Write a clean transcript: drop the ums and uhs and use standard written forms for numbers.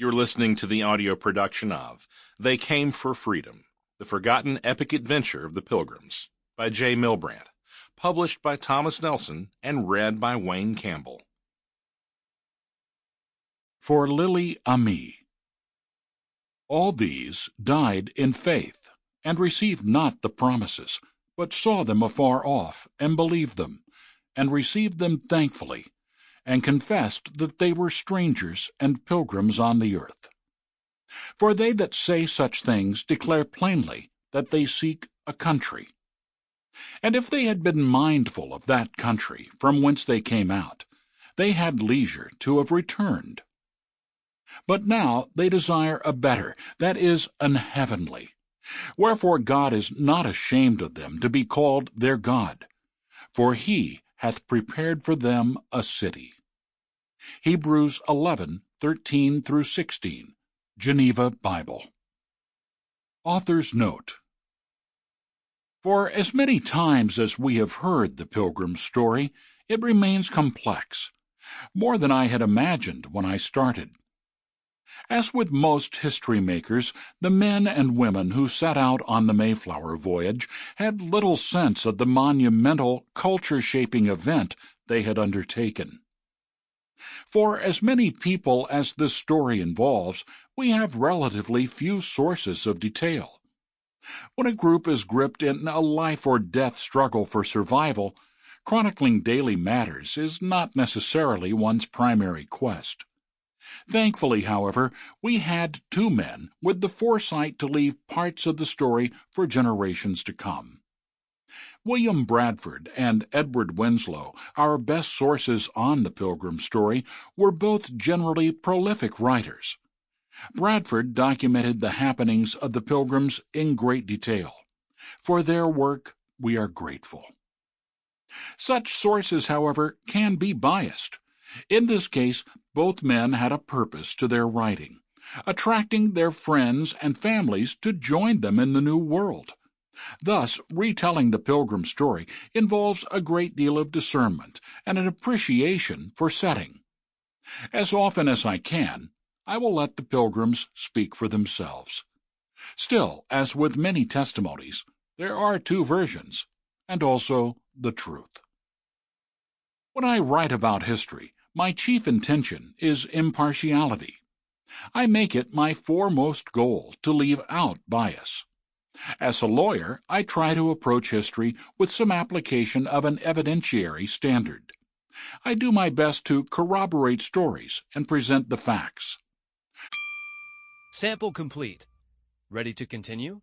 You're listening to the audio production of They Came for Freedom, The Forgotten Epic Adventure of the Pilgrims, by J. Milbrandt, published by Thomas Nelson and read by Wayne Campbell. For Lily Ami. All these died in faith, and received not the promises, but saw them afar off, and believed them, and received them thankfully, and confessed that they were strangers and pilgrims on the earth. For they that say such things declare plainly that they seek a country. And if they had been mindful of that country from whence they came out, they had leisure to have returned. But now they desire a better, that is, an heavenly. Wherefore God is not ashamed of them to be called their God, for he hath prepared for them a city. Hebrews 11:13-16, Geneva Bible. Author's Note. For as many times as we have heard the Pilgrim's story, it remains complex, more than I had imagined when I started. As with most history-makers, the men and women who set out on the Mayflower voyage had little sense of the monumental, culture-shaping event they had undertaken. For as many people as this story involves, we have relatively few sources of detail. When a group is gripped in a life-or-death struggle for survival, chronicling daily matters is not necessarily one's primary quest. Thankfully, however, we had two men with the foresight to leave parts of the story for generations to come. William Bradford and Edward Winslow, our best sources on the Pilgrim story, were both generally prolific writers. Bradford documented the happenings of the Pilgrims in great detail. For their work we are grateful. Such sources, however, can be biased. In this case, both men had a purpose to their writing, attracting their friends and families to join them in the New World. Thus, retelling the Pilgrim story involves a great deal of discernment and an appreciation for setting. As often as I can, I will let the Pilgrims speak for themselves. Still, as with many testimonies, there are two versions, and also the truth. When I write about history, my chief intention is impartiality. I make it my foremost goal to leave out bias. As a lawyer, I try to approach history with some application of an evidentiary standard. I do my best to corroborate stories and present the facts. Sample complete. Ready to continue?